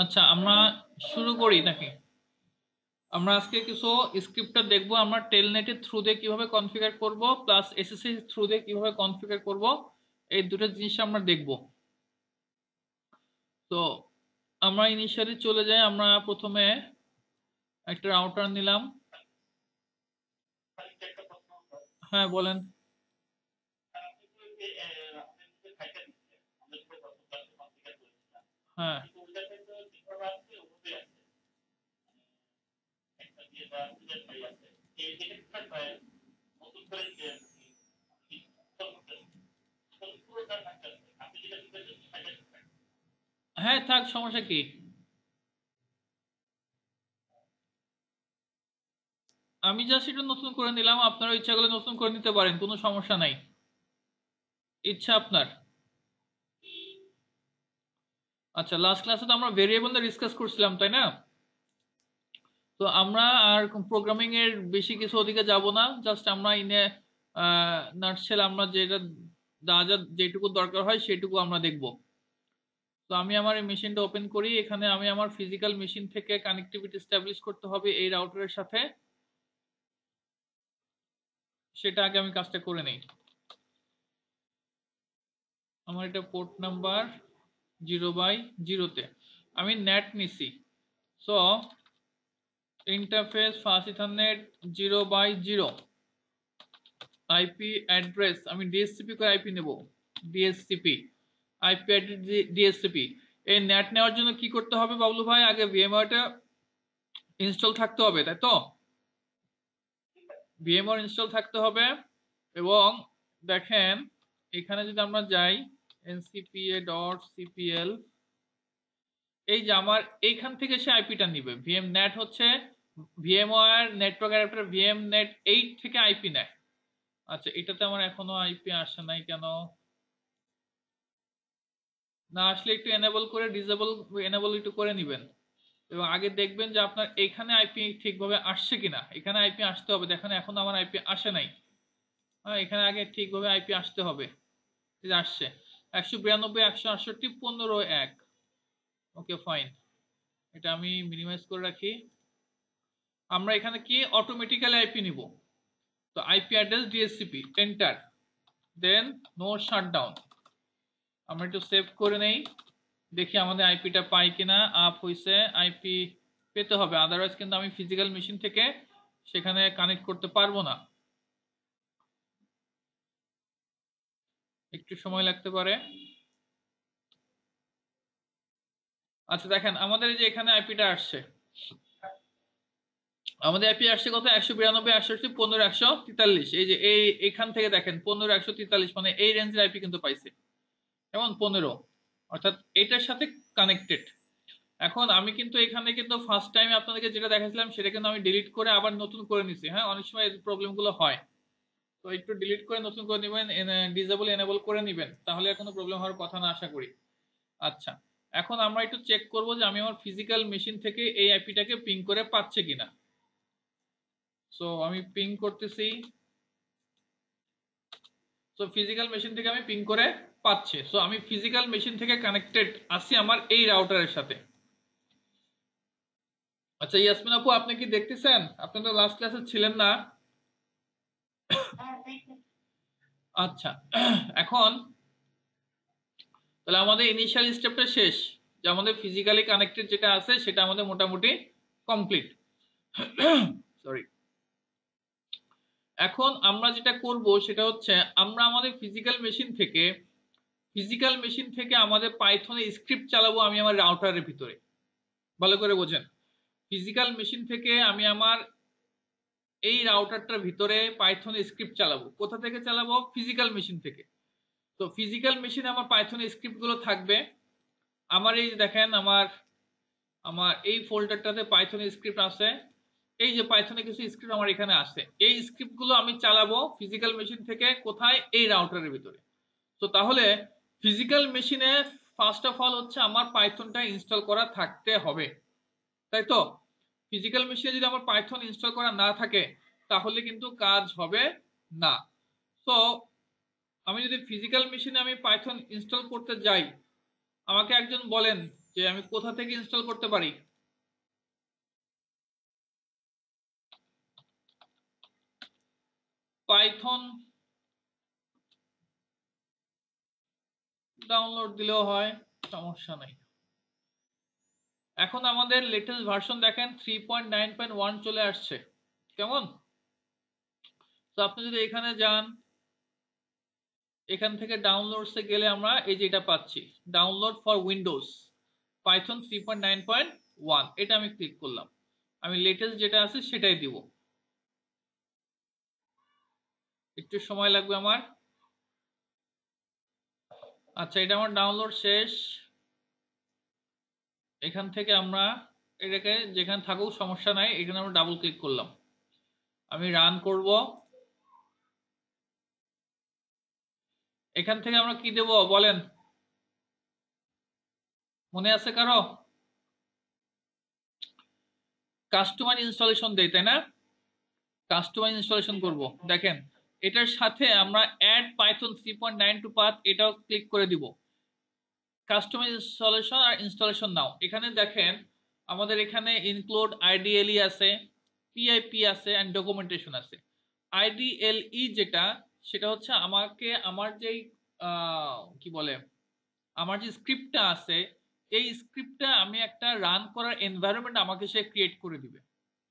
আচ্ছা, আমরা শুরু করি নাকি? আমরা আজকে কিছু স্ক্রিপ্টটা দেখবো, আমরা টেলনেটের থ্রু দিয়ে কিভাবে কনফিগার করব প্লাস এসএসসি থ্রু দিয়ে কিভাবে কনফিগার করব, এই দুটো জিনিস আমরা দেখব। তো আমরা ইনিশিয়ালি চলে যাই, আমরা প্রথমে একটা রাউটার নিলাম। হ্যাঁ বলেন। হ্যাঁ হ্যাঁ, থাক, সমস্যা কি? আমি জাস্ট এটা নতুন করে নিলাম, আপনারা ইচ্ছা করলে নতুন করে নিতে পারেন, কোনো সমস্যা নাই, ইচ্ছা আপনার। আচ্ছা, লাস্ট ক্লাসে তো আমরা ভেরিয়েবল নিয়ে ডিসকাস করছিলাম, তাই না? তো আমরা আর প্রোগ্রামিং এর বেশি কিছু ওদিকে যাব না, জাস্ট আমরা ইনে নাটশেল আমরা যেটা যা যেটুকু দরকার হয় সেটুকু আমরা দেখব। তো আমি আমার এই মেশিনটা ওপেন করি, এখানে আমি আমার ফিজিক্যাল মেশিন থেকে কানেক্টিভিটি এস্টাবলিশ করতে হবে এই রাউটারের সাথে, সেটা আগে আমি কাজটা করে নেই। আমার এটা পোর্ট নাম্বার 0/0-তে আমি নেট নিছি। So interface fast ethernet 0/0, IP address আমি ডিএসসিপি করে আইপি নেব, ডিএসসিপি আইপি অ্যাড্রেস, ডিএসসিপি। এই নেট নেওয়ার জন্য কি করতে হবে বাবলু ভাই? আগে ভিএমওয়ারটা ইনস্টল থাকতে হবে, তাই তো? ভিএমওয়ার ইনস্টল থাকতে হবে। এবং দেখেন, এখানে যদি আমরা যাই ncpa.cpl, এই যে আমার এইখান থেকে সে আইপিটা নিবে। ভিএম নেট হচ্ছে VMware network adapter, VM net 8 থেকে আইপি নেয়। আচ্ছা, এটাতে আমার এখনো আইপি আসে নাই কেন? না আসলে একটু এনেবল করে ডিসেবল, এনেবল একটু করে নিবেন এবং আগে দেখবেন যে আপনার এখানে আইপি ঠিকভাবে আসছে কিনা। এখানে আইপি আসতে হবে, দেখেন এখন আমার আইপি আসে নাই। হ্যাঁ, এখানে আগে ঠিকভাবে আইপি আসতে হবে। এই যে আসছে 192.168.15.1। ওকে ফাইন, এটা আমি মিনিমাইজ করে রাখি। আমরা এখানে কি অটোমেটিক্যালি আইপি নিব। তো আইপি অ্যাড্রেস ডিএসসিপি এন্টার, দেন নো শাটডাউন। আমরা একটু সেভ করে নেই, দেখি আমাদের আইপিটা পাই কিনা। আপ হইছে, আইপি পেতে হবে, আদারওয়াইজ কিন্তু আমি ফিজিক্যাল মেশিন থেকে সেখানে কানেক্ট করতে পারবো না, একটু সময় লাগতে পারে। আচ্ছা দেখেন, আমাদের এই যে এখানে আইপিটা আসছে, আমাদের আইপি আসছে কত? 192.168.15.143। এই যে এখান থেকে দেখেন 15.143, মানে এই রেঞ্জের আইপি কিন্তু পাইছে। যেমন 15, অর্থাৎ এটার সাথে কানেক্টেড। এখন আমি কিন্তু এখানে কিন্তু ফার্স্ট টাইম আপনাদেরকে যেটা দেখাচ্ছিলাম সেটা কিন্তু আমি ডিলিট করে আবার নতুন করে নিছি। হ্যাঁ, অনেক সময় এই প্রবলেম গুলো হয়, তো একটু ডিলিট করে নতুন করে নেবেন, ডিসেবল এনেবল করে নেবেন, তাহলে আর কোনো প্রবলেম হওয়ার কথা না আশা করি। আচ্ছা, এখন আমরা একটু চেক করব যে আমি আমার ফিজিক্যাল মেশিন থেকে এই আইপিটাকে পিং করে পাচ্ছে কিনা। সো আমি পিং করতেছি। সো ফিজিক্যাল মেশিন থেকে আমি পিং করে পাচ্ছে। সো আমি ফিজিক্যাল মেশিন থেকে কানেক্টেড আছি আমার এই রাউটারের সাথে। আচ্ছা ইয়াসমিন আপু, আপনি কি দেখতেছেন? আপনি তো লাস্ট ক্লাসে ছিলেন না। আচ্ছা, এখন তাহলে আমাদের ইনিশিয়াল স্টেপটা শেষ, যে আমাদের ফিজিক্যালি কানেক্টেড যেটা আছে সেটা আমাদের মোটামুটি কমপ্লিট। সরি। এখন আমরা যেটা করব সেটা হচ্ছে, আমরা আমাদের ফিজিক্যাল মেশিন থেকে আমাদের পাইথনে স্ক্রিপ্ট চালাবো আমি আমার রাউটারের ভিতরে। ভালো করে বোঝেন, ফিজিক্যাল মেশিন থেকে আমি আমার এই রাউটারটার ভিতরে পাইথন স্ক্রিপ্ট চালাবো। কোথা থেকে চালাবো? ফিজিক্যাল মেশিন থেকে। তো ফিজিক্যাল মেশিনে আমার পাইথন স্ক্রিপ্ট গুলো থাকবে। আমার এই দেখেন, আমার আমার এই ফোল্ডারটাতে পাইথন স্ক্রিপ্ট আছে। এই যে পাইথনে কিছু স্ক্রিপ্ট আমার এখানে আছে, এই স্ক্রিপ্ট গুলো আমি চালাবো ফিজিক্যাল মেশিন থেকে। কোথায়? এই রাউটারের ভিতরে। তো তাহলে ফিজিক্যাল মেশিনে ফার্স্ট অফ অল হচ্ছে আমার পাইথনটা ইনস্টল করা থাকতে হবে, তাই তো? ফিজিক্যাল মেশিনে যদি আমার পাইথন ইনস্টল করা না থাকে তাহলে কিন্তু কাজ হবে না। তো আমি যদি ফিজিক্যাল মেশিনে আমি পাইথন ইনস্টল করতে যাই, আমাকে একজন বলেন যে আমি কোথা থেকে ইনস্টল করতে পারি। পাইথন ডাউনলোড দিলেও হয়, সমস্যা নাই। এখন আমাদের লেটেস্ট ভার্সন দেখেন 3.9.1 চলে আসছে, কেমন? তো আপনি যদি এখানে যান, এখান থেকে ডাউনলোডসে গেলে আমরা এই যে এটা পাচ্ছি, ডাউনলোড ফর উইন্ডোজ পাইথন 3.9.1, এটা আমি ক্লিক করলাম। আমি লেটেস্ট যেটা আছে সেটাই দিব, একটু সময় লাগবে আমার। আচ্ছা, এটা আমার ডাউনলোড শেষ। এখান থেকে আমরা এটাকে যেখানে থাকুক সমস্যা নাই, এখানে আমরা ডাবল ক্লিক করলাম, আমি রান করব। এখান থেকে আমরা কি দেব বলেন, মনে আছে কারো? কাস্টমাইজ ইনস্টলেশন দেই, তাই না? কাস্টমাইজ ইনস্টলেশন করব। দেখেন এটার সাথে আমরা অ্যাড পাইথন 3.92 পাথ এটাও ক্লিক করে দিব। কাস্টমাইজ ইনস্টলেশন আর ইনস্টলেশন নাও, এখানে দেখেন আমাদের এখানে ইনক্লুড আইডিএলই আছে, পিআইপি আছে এন্ড ডকুমেন্টেশন আছে। আইডিএলই যেটা, সেটা হচ্ছে আমাকে আমার যেই কি বলে, আমার যে স্ক্রিপ্টটা আছে, এই স্ক্রিপ্টটা আমি একটা রান করার এনভায়রনমেন্ট আমাকে সে ক্রিয়েট করে দিবে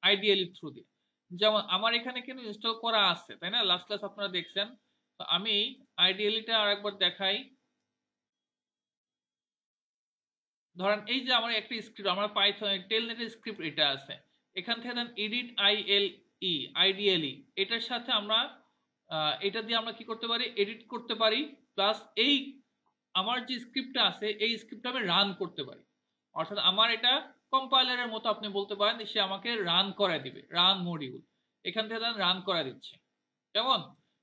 আইডিয়ালি থ্রু দিয়ে। যেমন আমার এখানে কিন্তু ইনস্টল করা আছে, তাই না? লাস্ট ক্লাস আপনারা দেখছেন। তো আমি আইডিয়ালিটা আরেকবার দেখাই। ধরেন এই যে আমার একটা স্ক্রিপ্ট, আমার পাইথন টেলনেটের স্ক্রিপ্ট এটা আছে, এখান থেকে দেন এডিট আইএলই আইডিয়ালি, এটার সাথে আমরা এটা দিয়ে আমরা কি করতে পারি, এডিট করতে পারি, প্লাস এই আমার যে স্ক্রিপ্টটা আছে এই স্ক্রিপ্টটা আমি রান করতে পারি। অর্থাৎ আমার এটা কম্পাইলারের মতো আপনি বলতে পারেন, সে আমাকে রান করে দিবে, রান মডিউল, এখান থেকে রান করে দিচ্ছে। কেমন?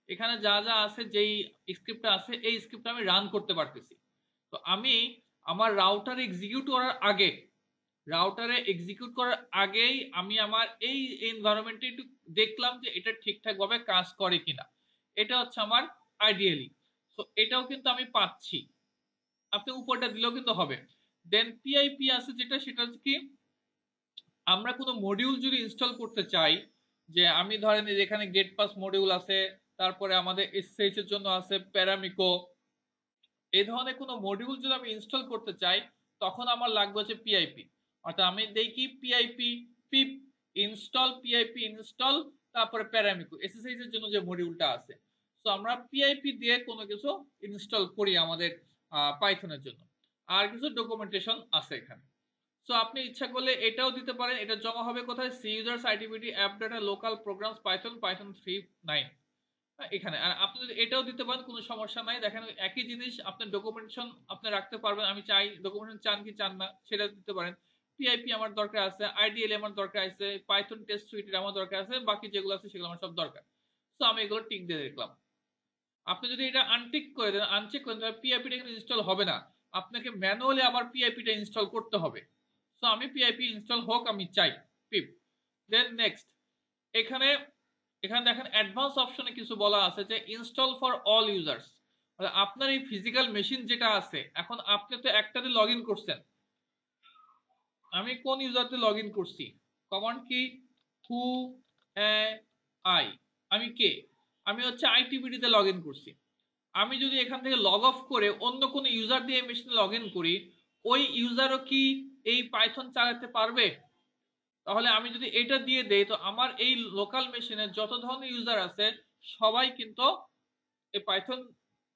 এখানে যা যা আছে, যেই স্ক্রিপ্টটা আছে এই স্ক্রিপ্টটা আমি রান করতে পারতেছি। তো আমি আমার রাউটারে এক্সিকিউট করার আগে, রাউটারে এক্সিকিউট করার আগেই আমি আমার এই এনভায়রনমেন্টে একটু দেখলাম যে এটা ঠিকঠাক ভাবে কাজ করে কিনা। এটা হচ্ছে আমার আইডিয়ালি। তো এটাও কিন্তু আমি পাচ্ছি, আপনি উপরটা দিলেও কিন্তু হবে। দেন পিআইপি আছে যেটা, সেটা হচ্ছে কি, আমরা কোনো মডিউল যদি ইনস্টল করতে চাই, যে আমি ধরেন এখানে গেট পাস মডিউল আছে, তারপরে আমাদের এসএইচ এর জন্য আছে প্যারামিকো, এই ধরনের কোনো মডিউল যদি আমি ইনস্টল করতে চাই, তখন আমার লাগবে হচ্ছে পিআইপি। অর্থাৎ আমি দেখি পিআইপি পিপ ইনস্টল, পিআইপি ইনস্টল, তারপরে প্যারামিকো এসএসএইচ এর জন্য যে মডিউলটা আছে। তো আমরা পিআইপি দিয়ে কোনো কিছু ইনস্টল করি আমাদের পাইথনের জন্য। আর কিছু ডকুমেন্টেশন আছে এখানে। সো আপনি ইচ্ছা করলে এটাও দিতে পারেন। এটা জমা হবে কোথায়, সি ইউজার্স আইটিবিটি app data local programs Python Python 3.9 এখানে। আর আপনি যদি এটাও দিতে পারেন কোনো সমস্যা নাই। দেখেন একই জিনিস আপনার ডকুমেন্টেশন আপনি রাখতে পারবেন। আমি চাই ডকুমেন্টেশন চান কি চান না সেটা দিতে পারেন। পিআইপি আমার দরকার আছে, আইডিএল আমার দরকার আছে, পাইথন টেস্ট সুইটের আমার দরকার আছে, বাকি যেগুলো আছে সেগুলো আমার সব দরকার। তো আমি এগুলো টিক দিয়ে দেখলাম। আপনি যদি এটা আনটিক করে দেন, আনচেক করে দেন, তাহলে পিআইপিটা কিন্তু ইনস্টল হবে না, আপনাকে ম্যানুয়ালি আবার পিআইপিটা ইনস্টল করতে হবে। সো আমি পিআইপি ইনস্টল হোক আমি চাই, পিপ। দেন নেক্সট, এখানে এখানে দেখেন অ্যাডভান্স অপশনে কিছু বলা আছে যে ইনস্টল ফর অল ইউজার্স। আপনার এই ফিজিক্যাল মেশিন যেটা আছে, এখন আপনি তো একটাতে লগ ইন করছেন, আমি কোন ইউজারতে লগ ইন করছি, কমান্ড কি, হু আই, আমি কে, আমি হচ্ছে আইটিবিডি তে লগ ইন করছি। আমি যদি এখান থেকে লগ অফ করে অন্য কোনো ইউজার দিয়ে মেশিনে লগ ইন করি, ওই ইউজারও কি এই পাইথন চালাতে পারবে? তাহলে আমি যদি এটা দিয়ে দেই, তো আমার এই লোকাল মেশিনে যত ধরনের ইউজার আছে সবাই কিন্তু এই পাইথন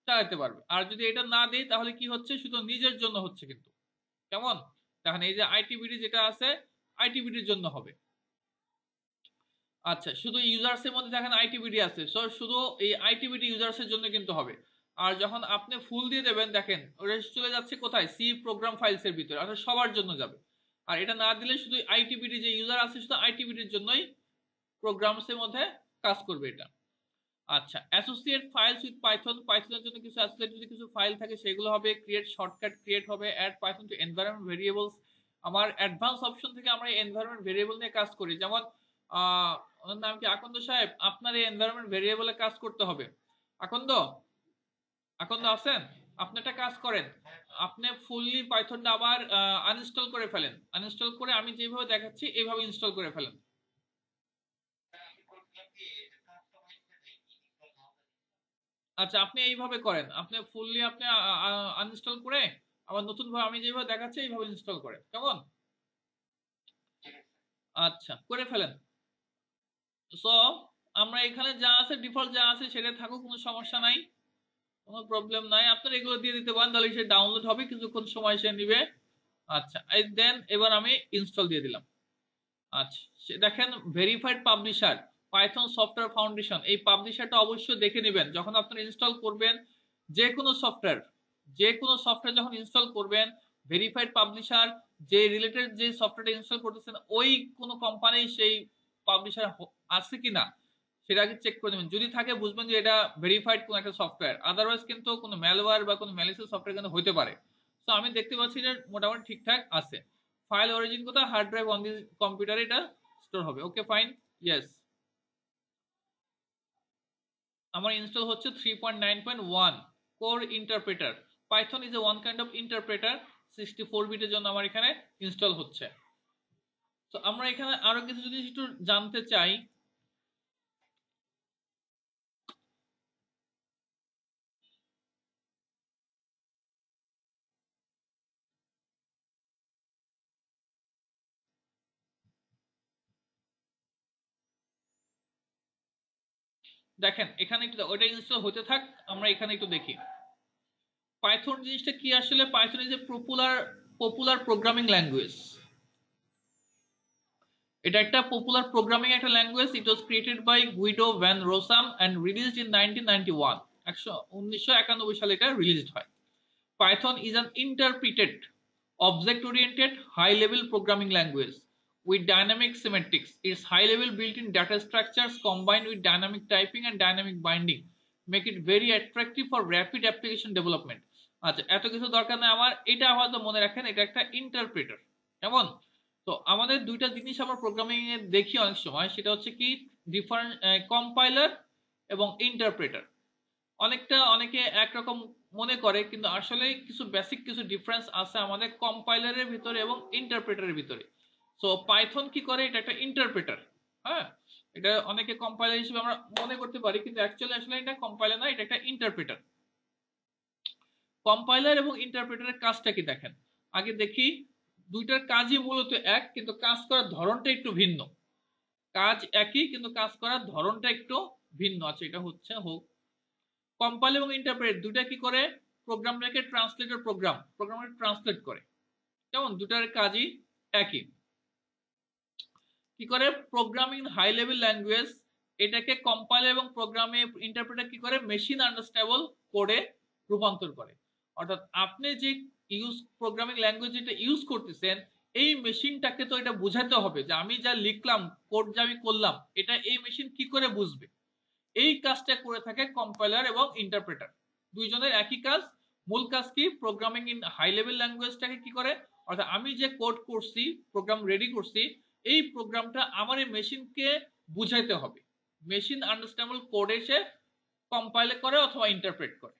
চালাতে পারবে। আর যদি এটা না দেই তাহলে কি হচ্ছে, শুধু নিজের জন্য হচ্ছে কিন্তু। কেমন? দেখেন এই যে আইটিবিডি যেটা আছে, আইটিবিডির জন্য হবে। আচ্ছা, শুধু ইউজার্স এর মধ্যে দেখেন আইটিবিডি আছে, সো শুধু এই আইটিবিডি ইউজার্স এর জন্য কিন্তু হবে। আর যখন আপনি ফুল দিয়ে দেবেন, দেখেন ওটা চলে যাচ্ছে কোথায়, সি প্রোগ্রাম ফাইলস এর ভিতরে, অর্থাৎ সবার জন্য যাবে। আর এটা না দিলে শুধু আইটিবিডি যে ইউজার আছে, শুধু আইটিবিডির জন্যই প্রোগ্রামস এর মধ্যে কাজ করবে এটা। আচ্ছা, অ্যাসোসিয়েট ফাইলস উইথ পাইথন, পাইথনের জন্য কিছু অ্যাসোসিয়েট যদি কিছু ফাইল থাকে সেগুলো হবে, ক্রিয়েট শর্টকাট ক্রিয়েট হবে, add Python to environment variables. আমার অ্যাডভান্স অপশন থেকে আমরা এনভায়রনমেন্ট ভেরিয়েবল নিয়ে কাজ করি। যেমন ওনার নাম কি, আকন্দ সাহেব, আপনার এই এনভায়রনমেন্ট ভেরিয়েবলে কাজ করতে হবে। আকন্দ, আকন্দ আছেন? আপনি একটা কাজ করেন, আপনি ফুললি পাইথনটা আবার আনইনস্টল করে ফেলেন, আনইনস্টল করে আমি যেভাবে দেখাচ্ছি এইভাবে ইনস্টল করে ফেলেন। আচ্ছা আপনি এইভাবে করেন, আপনি ফুললি আপনি আনইনস্টল করে আবার নতুন ভাবে আমি যেভাবে দেখাচ্ছি এইভাবে ইনস্টল করেন, কেমন? আচ্ছা করে ফেলেন। সো আমরা এখানে যা আছে ডিফল্ট যা আছে সেটা থাকুক, কোনো সমস্যা নাই, কোনো প্রবলেম নাই। আপনার এগুলো দিয়ে দিতে পারেন, তাহলে সে ডাউনলোড হবে, কিছুক্ষণ সময় সে নিবে। আচ্ছা এই দেন এবার আমি ইনস্টল দিয়ে দিলাম। আচ্ছা দেখেন verified publisher Python software foundation, এই পাবলিশারটা অবশ্যই দেখে নেবেন যখন আপনারা ইনস্টল করবেন। যে কোনো সফটওয়্যার, যে কোনো সফটওয়্যার যখন ইনস্টল করবেন, ভেরিফাইড পাবলিশার যে রিলেটেড যে সফটওয়্যারটা ইনস্টল করতেছেন ওই কোনো কোম্পানি সেই পাবলিশার আছে কিনা সেটা আগে চেক করে নেবেন। যদি থাকে বুঝবেন যে এটা ভেরিফাইড কোন একটা সফটওয়্যার, আদারওয়াইজ কিন্তু কোনো ম্যালওয়্যার বা কোনো ম্যালিসিয়াস সফটওয়্যার কিন্তু হতে পারে। তো আমি দেখতে পাচ্ছি যে মোটামুটি ঠিকঠাক আছে। ফাইল অরিজিন কোথায়? হার্ড ড্রাইভ অন দি কম্পিউটারে এটা স্টোর হবে। Okay fine, yes. আমার ইনস্টল হচ্ছে 3.9.1 core interpreter. Python is A one kind of interpreter, 64 বিটের জন্য আমার এখানে ইনস্টল হচ্ছে। তো আমরা এখানে আরো কিছু যদি একটু জানতে চাই, দেখেন এখানে একটু ওইটা ইনস্টল হতে থাক, আমরা এখানে একটু দেখি পাইথন জিনিসটা কি। আসলে Python is a popular programming language. এটা একটা পপুলার প্রোগ্রামিং একটা language. It was created by Guido van Rossum and released in 1991। 1991 সালে এটা রিলিজড হয়। Python is an interpreted object oriented high level programming language with dynamic semantics. Its high level built in data structures combined with dynamic typing and dynamic binding make it very attractive for rapid application development. আচ্ছা এত কিছু দরকার নাই আমার, এটা হয়তো মনে রাখেন এটা একটা ইন্টারপ্রেটার, কেমন? তো আমাদের দুইটা জিনিস আমরা প্রোগ্রামিং এ দেখি অনেক সময়, সেটা হচ্ছে কি ডিফারেন্ট কম্পাইলার এবং ইন্টারপ্রেটার। অনেকে একরকম মনে করে, কিন্তু আসলে কিছু বেসিক কিছু ডিফারেন্স আছে আমাদের কম্পাইলারের ভিতরে এবং ইন্টারপ্রেটারের ভিতরে। সো পাইথন কি করে, এটা একটা ইন্টারপ্রেটার। হ্যাঁ, এটা অনেকে কম্পাইলার হিসেবে আমরা মনে করতে পারি, কিন্তু অ্যাকচুয়ালি আসলে এটা কম্পাইলার না, এটা একটা ইন্টারপ্রেটার। কম্পাইলার এবং ইন্টারপ্রেটারের কাজটা কি দেখেন, আগে দেখি। দুইটার কাজই মূলত এক, কিন্তু কাজ করার ধরনটা একটু ভিন্ন। কাজ একই কিন্তু কাজ করার ধরনটা একটু ভিন্ন আছে। এটা হচ্ছে হোক কম্পাইল এবং ইন্টারপ্রেট দুটা কি করে, প্রোগ্রামটাকে প্রোগ্রামে ট্রান্সলেট করে। যেমন দুটার কাজই একই। কি করে প্রোগ্রামিং হাই লেভেল ল্যাঙ্গুয়েজ, এটাকে কম্পাইল এবং প্রোগ্রামে ইন্টারপ্রেটার কি করে মেশিন আন্ডারস্ট্যান্ডেবল কোডে রূপান্তর করে। অর্থাৎ আপনি যে প্রোগ্রামিং ল্যাঙ্গুয়েজ যেটা ইউজ করতেছেন, এই মেশিনটাকে তো এটা বুঝাতে হবে যে আমি যা লিখলাম, কোড যা আমি করলাম, এটা এই মেশিন কি করে বুঝবে। এই কাজটা করে থাকে কম্পাইলার এবং ইন্টারপ্রেটার, দুইজনের একই কাজ। মূল কাজ কি, প্রোগ্রামিং ইন হাই লেভেল ল্যাঙ্গুয়েজটাকে কি করে, অর্থাৎ আমি যে কোড করছি, প্রোগ্রাম রেডি করছি, এই প্রোগ্রামটা আমার এই মেশিনকে বুঝাইতে হবে। মেশিন আন্ডারস্ট্যান্ডেবল কোড এসে কম্পাইল করে অথবা ইন্টারপ্রেট করে।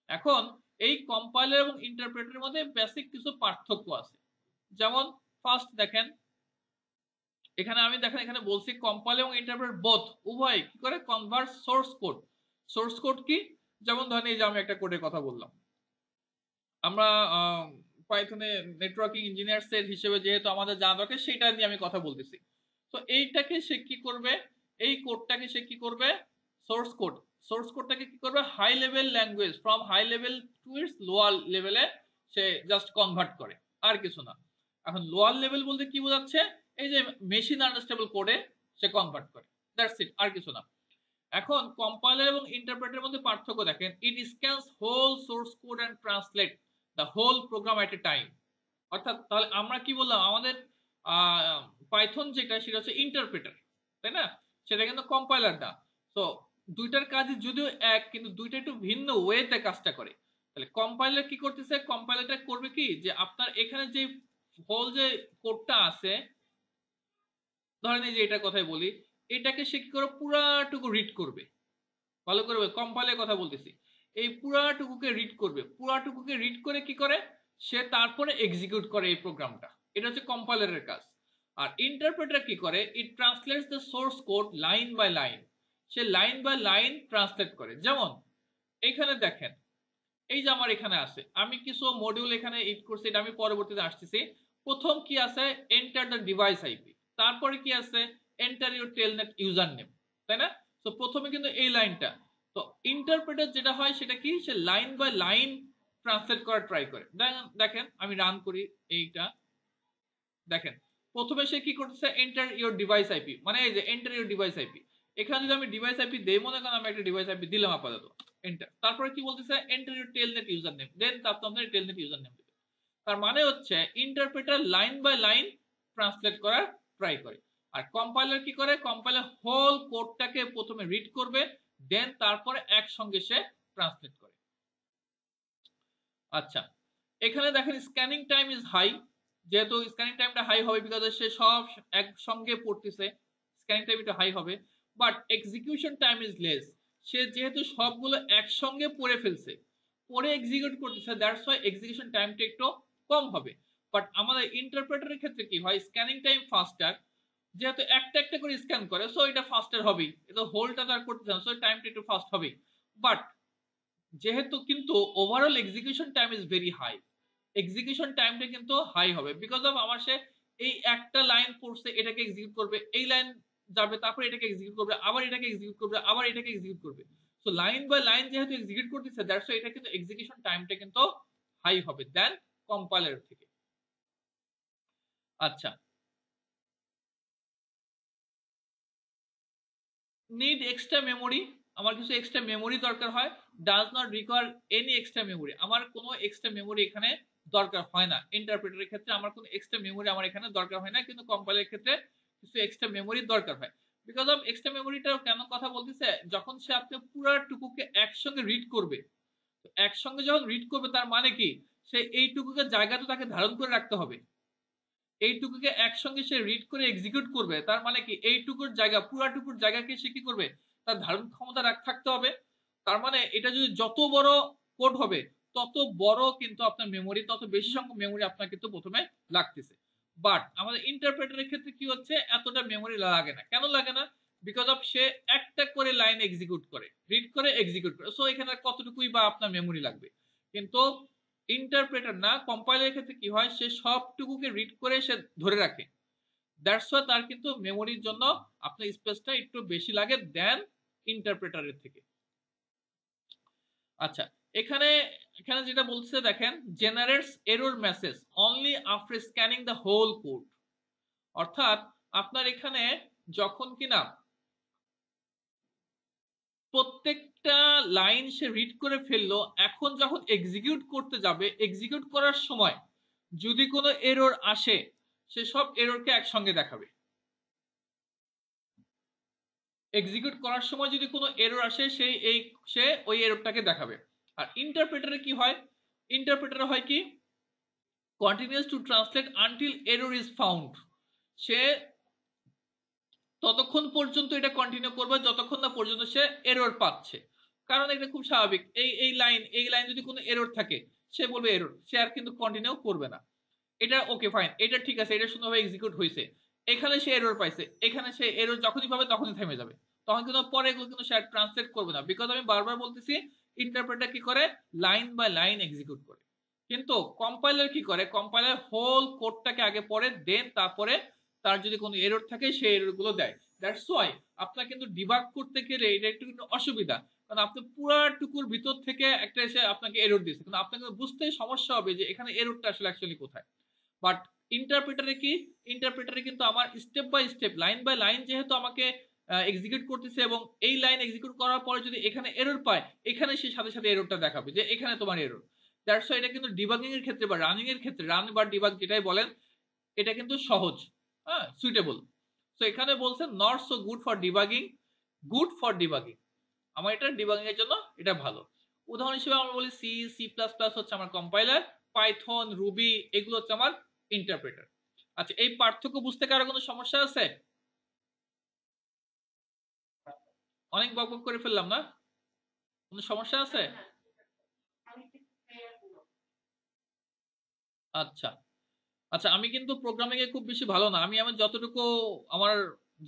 এখন এই কম্পাইলার এবং ইন্টারপ্রেটারের মধ্যে বেসিক কিছু পার্থক্য আছে। যেমন ফার্স্ট দেখেন এখানে আমি দেখেন এখানে বলছি কম্পাইল এবং ইন্টারপ্রেট বোথ উভয় কি করে convert source code. Source code কি, যেমন ধরেন এই যে আমি একটা কোডের কথা বললাম, আমরা পাইথনে নেটওয়ার্কিং ইঞ্জিনিয়ার্স এর হিসেবে যেহেতু আমাদের জানা দরকার সেটা নিয়ে আমি কথা বলতেছি। তো এইটাকে সে কি করবে, এই কোডটাকে সে কি করবে, সোর্স কোড, সোর্স কোডটাকে কি করবে high level language from high level to its lower লেভেলে সে জাস্ট কনভার্ট করে, আর কিছু না। এখন লোয়ার লেভেল বলতে কি বোঝাচ্ছে, এই যে মেশিন আন্ডারস্ট্যান্ডেবল কোডে সে কনভার্ট করে, দ্যাটস ইট, আর কিছু না। এখন কম্পাইলার এবং ইন্টারপ্রেটারের মধ্যে পার্থক্য দেখেন, it scans whole source code and translate the whole program at a time. অর্থাৎ তাহলে আমরা কি বললাম, আমাদের পাইথন যেটা সেটা হচ্ছে ইন্টারপ্রেটার, তাই না, সেটা কিন্তু কম্পাইলার না। তো দুইটার কাজই যদিও এক, কিন্তু দুইটা একটু ভিন্ন ওয়েতে কাজটা করে। তাহলে কম্পাইলার কি করতেছে, কম্পাইলারটা করবে কি যে আপনার এখানে যে হোল যে কোডটা আছে, ধরেন এই যে এটার কথাই বলি, এটাকে সে কি করে পুরাটুকু রিড করবে, ভালো করে কম্পাইলের কথা বলতেছি। এই পুরাটুকুকে রিড করবে, পুরাটুকুকে রিড করে কি করে সে তারপরে এক্সিকিউট করে এই প্রোগ্রামটা। এটা হচ্ছে কম্পাইলারের কাজ। আর ইন্টারপ্রেটার কি করে, it translates the source code line by line, সে লাইন বাই লাইন ট্রান্সলেট করে। যেমন এখানে দেখেন, এই যে আমার এখানে আছে, আমি কিছু মডিউল এখানে ইট করছি, এটা আমি পরবর্তীতে আসতেছি। প্রথম কি আছে, এন্টার দ্য ডিভাইস আইপি, তারপরে কি আছে, enter your telnet user name, তাই না? তো প্রথমে কিন্তু এই লাইনটা, তো ইন্টারপ্রেটার যেটা হয় সেটা কি, সে লাইন বাই লাইন ট্রান্সলেট করার ট্রাই করে। দেখেন আমি রান করি এইটা, দেখেন প্রথমে সে কি করতেছে, এন্টার ইউর ডিভাইস আইপি, মানে এই যে এন্টার ইউর ডিভাইস আইপি, এখানে যদি আমি ডিভাইস আইপি দেই, মনে করেন আমি একটা ডিভাইস আইপি দিলাম আপাতত, এন্টার, তারপরে কি বলতেছে, enter your telnet user name, then তারপর আপনার টেলনেট ইউজার নেম দিবে। তার মানে হচ্ছে interpreter line by line translate করার ট্রাই করে। আর কম্পাইলার কি করে, কম্পাইলার হোল কোডটাকে প্রথমে রিড করবে, দেন তারপরে একসঙ্গে সে ট্রান্সলেট করে। আচ্ছা, এখানে দেখেন স্ক্যানিং টাইম ইজ হাই, যেহেতু স্ক্যানিং টাইমটা হাই হবে বিকজ সে সব একসঙ্গে পড়তেছে, স্ক্যানিং টাইম একটু হাই হবে। But execution time is less, সে যেহেতু সবগুলো একসঙ্গে পড়ে ফেলছে, পড়ে এক্সিকিউট করতেছে, দ্যাটস ওয়াই এক্সিকিউশন টাইমটা একটু কম হবে। বাট আমাদের ইন্টারপ্রেটারের ক্ষেত্রে কি হয়, স্ক্যানিং টাইম ফাস্টার, যেহেতু একটা একটা করে স্ক্যান করে, সো এটা ফাস্টার হবেই, এটা হোলটা তার করতেছে না, সো টাইমটা একটু ফাস্ট হবেই। বাট যেহেতু কিন্তু overall execution time is very high, execution টাইমটা কিন্তু হাই হবে বিকজ অফ আমার সে এই একটা লাইন পড়ছে, এটাকে এক্সিকিউট করবে, এই লাইন যাবে, তারপর এটাকে এক্সিকিউট করবে, আবার এটাকে এক্সিকিউট করবে, আবার এটাকে এক্সিকিউট করবে। সো লাইন বাই লাইন যেহেতু এক্সিকিউট করতেছে, দ্যাটস এটা কিন্তু এক্সিকিউশন টাইমটা কিন্তু হাই হবে দেন কম্পাইলার থেকে। আচ্ছা, নিড এক্সট্রা মেমোরি, আমার কিছু এক্সট্রা মেমোরি দরকার হয়, does not require any extra memory, আমার কোনো এক্সট্রা মেমোরি এখানে দরকার হয় না। ইন্টারপ্রেটারের ক্ষেত্রে আমার কোনো এক্সট্রা মেমোরি আমার এখানে দরকার হয় না, কিন্তু কম্পাইলারের ক্ষেত্রে কিছু এক্সট্রা মেমোরি দরকার হয়। বিকজ অফ এক্সট্রা মেমোরিটা কেন কথা বলতেছে, যখন সে আপনি পুরাটুকুকে একসঙ্গে রিড করবে, তো একসঙ্গে যখন রিড করবে তার মানে কি, সে এইটুকুকে জায়গা তো তাকে ধারণ করে রাখতে হবে, এইটুকুকে একসঙ্গে সে রিড করে এক্সিকিউট করবে, তার মানে কি এইটুকুর জায়গা, পুরাটুকুর জায়গাকে সে কি করবে, তার ধারণ ক্ষমতা থাকতে হবে। তার মানে এটা যদি যত বড় কোড হবে, তত বড় কিন্তু আপনার মেমোরি, তত বেশি সংখ্যক মেমোরি আপনার কিন্তু প্রথমে লাগতেছে। বাট আমাদের ইন্টারপ্রেটারের ক্ষেত্রে কি হচ্ছে, এতটা মেমোরি লাগে না। কেন লাগে না, বিকজ অফ সে একটা করে লাইন এক্সিকিউট করে, রিড করে এক্সিকিউট করে, সো এখানে কতটুকুই বা আপনার মেমোরি লাগবে। কিন্তু ইন্টারপ্রেটার না, কম্পাইলারের ক্ষেত্রে কি হয়, সে সবটুকুকে রিড করে সে ধরে রাখে, দ্যাটস ওয়াই তার কিন্তু মেমোরির জন্য আপনার স্পেসটা একটু বেশি লাগে দেন ইন্টারপ্রেটারের থেকে। আচ্ছা, এখানে এখানে যেটা বলছে দেখেন, generates error message only after scanning the whole code, অর্থাৎ আপনার এখানে যখন কিনা প্রত্যেকটা লাইন সে রিড করে ফেললো, এখন যখন এক্সিকিউট করতে যাবে, এক্সিকিউট করার সময় যদি কোনো এরর আসে, সে সব এররকে একসঙ্গে দেখাবে। এক্সিকিউট করার সময় যদি কোনো এরর আসে, সে ওই এররটাকে দেখাবে। আর ইন্টারপ্রেটারে কি হয়, ইন্টারপ্রেটারে হয় কি, continuous to translate until error is found, সে ততক্ষণ পর্যন্ত এটা কন্টিনিউ করবে যতক্ষণ না পর্যন্ত সে এরর পাচ্ছে। কারণ এটা খুব স্বাভাবিক, এই লাইন যদি কোনো এরর থাকে, সে বলবে এরর, সে আর কিন্তু কন্টিনিউ করবে না। এটা ওকে ফাইন, এটা ঠিক আছে, এটা সুন্দরভাবে এক্সিকিউট হয়েছে, এখানে সে এরর পাইছে, এখানে সে এরর যখনই পাবে তখনই থেমে যাবে, তখন কিন্তু পরে এগুলো কিন্তু সে ট্রান্সলেট করবে না, বিকজ আমি বারবার বলতেছি ইন্টারপ্রেটার কি করে, লাইন বাই লাইন এক্সিকিউট করে। কিন্তু কম্পাইলার কি করে, কম্পাইলার হোল কোডটাকে আগে পড়ে, দেন তারপরে তার যদি কোনো এরর থাকে সেই এরর গুলো দেয়। দ্যাটস ওয়াই আপনার কিন্তু ডিবাগ করতে গেলে এটা একটু কিন্তু অসুবিধা, কারণ আপনি পুরাটুকুর ভিতর থেকে একটা এসে আপনাকে এরর দিচ্ছে, কিন্তু আপনাকে বুঝতে সমস্যা হবে যে এখানে এররটা আসলে অ্যাকচুয়ালি কোথায়। বাট ইন্টারপ্রেটারে কি, ইন্টারপ্রেটারে কিন্তু আমার step by step, line by line যেহেতু আমাকে এক্সিকিউট করতেছে, এবং এই লাইন এক্সিকিউট করার পরে যদি এখানে এরর পায়, এখানে সে সাথে সাথে এররটা দেখাবে যে এখানে তোমার এরর। দ্যাটস ওয়াই এটা কিন্তু ডিবাগিং এর ক্ষেত্রে বা রানিং এর ক্ষেত্রে, রান বা ডিবাগ যেটাই বলেন, এটা কিন্তু সহজ, হ্যাঁ, সুইটেবল। সো এখানে বলছে not so good for debugging, good for debugging, আমার এটা ডিবাগিং এর জন্য এটা ভালো। উদাহরণ হিসেবে আমরা বলি সি, সি প্লাস প্লাস হচ্ছে আমার কম্পাইলার, পাইথন, রুবি এগুলো হচ্ছে আমার ইন্টারপ্রেটার। আচ্ছা, এই পার্থক্য বুঝতে কারো কোনো সমস্যা আছে? অনেক বকবক করে ফেললাম না, কোনো সমস্যা আছে? আচ্ছা আচ্ছা, আমি কিন্তু প্রোগ্রামিং এ খুব বেশি ভালো না, আমি আমার যতটুকু আমার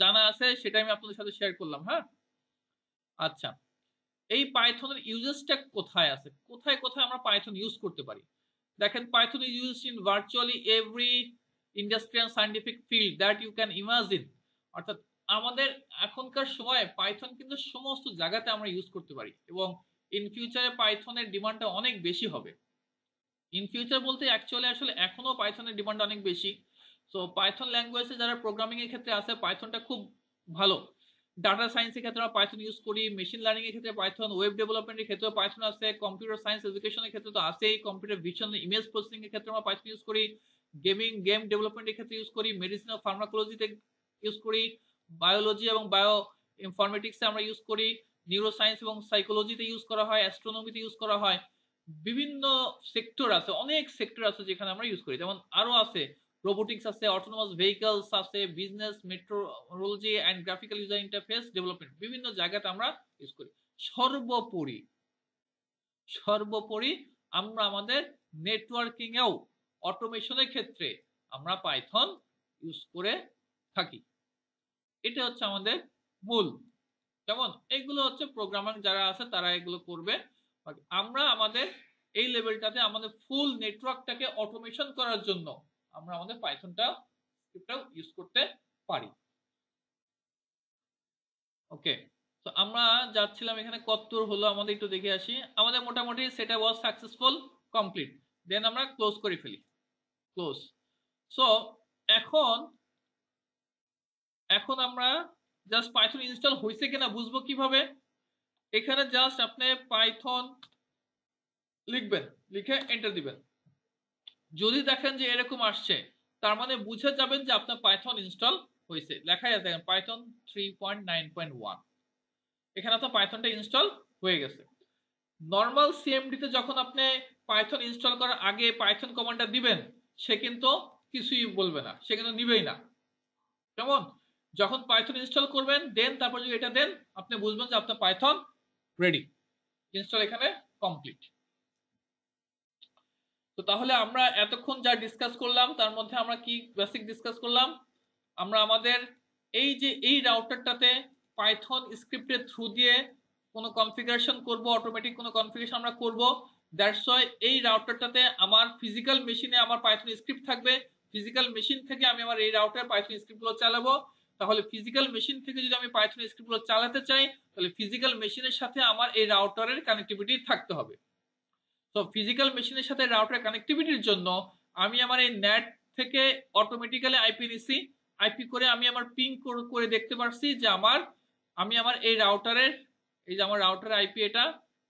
জানা আছে সেটা আমি আপনাদের সাথে শেয়ার করলাম। হ্যাঁ, আচ্ছা, এই পাইথনের ইউজেসটা কোথায় আছে, কোথায় কোথায় আমরা পাইথন ইউজ করতে পারি? দেখেন, Python is used in virtually every industry and scientific field that you can imagine. অর্থাৎ আমাদের এখনকার সময়ে পাইথন কিন্তু সমস্ত জায়গাতে আমরা ইউজ করতে পারি, এবং ইন ফিউচারে পাইথনের ডিমান্ডটা অনেক বেশি হবে। ইন ফিউচার বলতে অ্যাকচুয়ালি আসলে এখনো পাইথনের ডিমান্ড অনেক বেশি। সো পাইথন ল্যাঙ্গুয়েজে যারা প্রোগ্রামিং এর ক্ষেত্রে আছে, পাইথনটা খুব ভালো। ডাটা সায়েন্সের ক্ষেত্রে আমরা পাইথন ইউজ করি, মেশিন লার্নিং এর ক্ষেত্রে পাইথন, ওয়েব ডেভেলপমেন্টের ক্ষেত্রেও পাইথন আছে, কম্পিউটার সায়েন্স এডুকেশনের ক্ষেত্রে তো আছেই, কম্পিউটার ভিশন ইমেজ প্রসেসিং এর ক্ষেত্রে আমরা পাইথন ইউজ করি, গেম ডেভেলপমেন্টের ক্ষেত্রে ইউজ করি, মেডিসিন ও ফার্মাকোলজিতে ইউজ করি, বায়োলজি এবং বায়ো ইনফরমেটিক্সে আমরা ইউজ করি, নিউরো সায়েন্স এবং সাইকোলজিতে ইউজ করা হয়, অ্যাস্ট্রোনমিতে ইউজ করা হয়। বিভিন্ন সেক্টর আছে, অনেক সেক্টর আছে যেখানে আমরা ইউজ করি, যেমন আরো আছে রোবোটিক্স আছে, অটোনোমাস ভেহিকলস আছে, business, metrology and graphical user interface development, বিভিন্ন জায়গাতে আমরা ইউজ করি। সর্বোপরি সর্বোপরি আমরা আমাদের নেটওয়ার্কিং এও, অটোমেশনের ক্ষেত্রে আমরা পাইথন ইউজ করে থাকি। এটা হচ্ছে আমাদের মূল। যেমন এইগুলো হচ্ছে প্রোগ্রামার যারা আছে তারা এগুলো করবে। আমরা আমাদের এই লেভেলটাতে আমাদের ফুল নেটওয়ার্কটাকে অটোমেশন করার জন্য আমরা আমাদের পাইথনটা স্ক্রিপ্টটাও ইউজ করতে পারি। ওকে, তো আমরা যাচ্ছিলাম এখানে কতদূর হলো আমাদের একটু দেখে আসি। আমাদের মোটামুটি সেটা ওয়াজ সাকসেসফুল, কমপ্লিট। দেন আমরা ক্লোজ করে ফেলি, ক্লোজ। সো এখন এখন আমরা জাস্ট পাইথন ইনস্টল হয়েছে কিনা বুঝবো কিভাবে? এখানে জাস্ট আপনি পাইথন লিখবেন, লিখে এন্টার দিবেন। যদি দেখেন যে এরকম আসছে, তার মানে বুঝে যাবেন যে আপনার পাইথন ইনস্টল হয়েছে। লেখাই আছে দেখেন পাইথন 3.9.1, এখানে আপনার পাইথনটা ইনস্টল হয়ে গেছে। নর্মাল সিএমডি তে যখন আপনি পাইথন ইনস্টল করার আগে পাইথন কমান্ডটা দিবেন, সে কিন্তু কিছুই বলবে না, সে কিন্তু নিবেই না। কেমন? যখন পাইথন ইনস্টল করবেন দেন তারপর যদি এটা দেন, আপনি বুঝবেন যে আপনার পাইথন রেডি, ইনস্টল এখানে কমপ্লিট। তো তাহলে আমরা এতক্ষণ যা ডিসকাস করলাম তার মধ্যে আমরা কি বেসিক ডিসকাস করলাম? আমরা আমাদের এই যে এই রাউটারটাতে পাইথন স্ক্রিপ্টের থ্রু দিয়ে কোনো কনফিগারেশন করব, অটোমেটিক কোনো কনফিগারেশন আমরা করব। দ্যাটস ওয়াই এই রাউটারটাতে আমার ফিজিক্যাল মেশিনে আমার পাইথন স্ক্রিপ্ট থাকবে, ফিজিক্যাল মেশিন থেকে আমি আমার এই রাউটার পাইথন স্ক্রিপ্টগুলো চালাবো। তাহলে ফিজিক্যাল মেশিন থেকে যদি আমি পাইথন স্ক্রিপ্টগুলো চালাতে চাই, তাহলে ফিজিক্যাল মেশিনের সাথে আমার এই রাউটারের কানেক্টিভিটি থাকতে হবে। তো ফিজিক্যাল মেশিনের সাথে রাউটার কানেক্টিভিটির জন্য আমি আমার এই নেট থেকে অটোমেটিক্যালি আইপি নিছি, আইপি করে আমি আমার পিং করে দেখতে পারছি যে আমি আমার এই রাউটারের, এই যে আমার রাউটার আইপি, এটা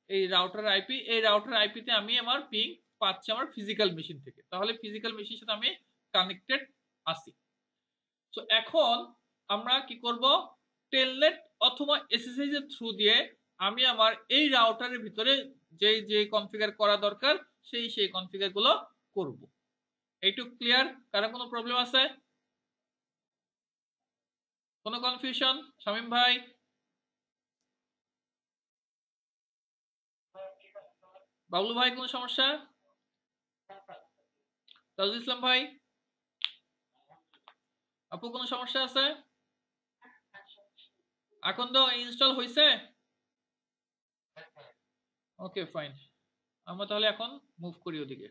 এই রাউটার আইপি, এই রাউটার আইপিতে আমি আমার পিং পাচ্ছি আমার ফিজিক্যাল মেশিন থেকে। তাহলে ফিজিক্যাল মেশিনের সাথে আমি কানেক্টেড আছি। তো এখন আমরা কি করব? টেলনেট অথবা এসএসএইচ এর থ্রু দিয়ে আমি আমার এই রাউটারের ভিতরে যে কনফিগার করা দরকার সেই কনফিগার গুলো করব। এইটুকু ক্লিয়ার? কারো কোনো প্রবলেম আছে? কোনো কনফিউশন? শামীম ভাই, বাবলু ভাই, কোনো সমস্যা? তাজুল ইসলাম ভাই, আপু, কোনো সমস্যা আছে? এখন তো ইনস্টল হয়েছে। ওকে ফাইন, আমরা তাহলে এখন মুভ করি ওদিকে।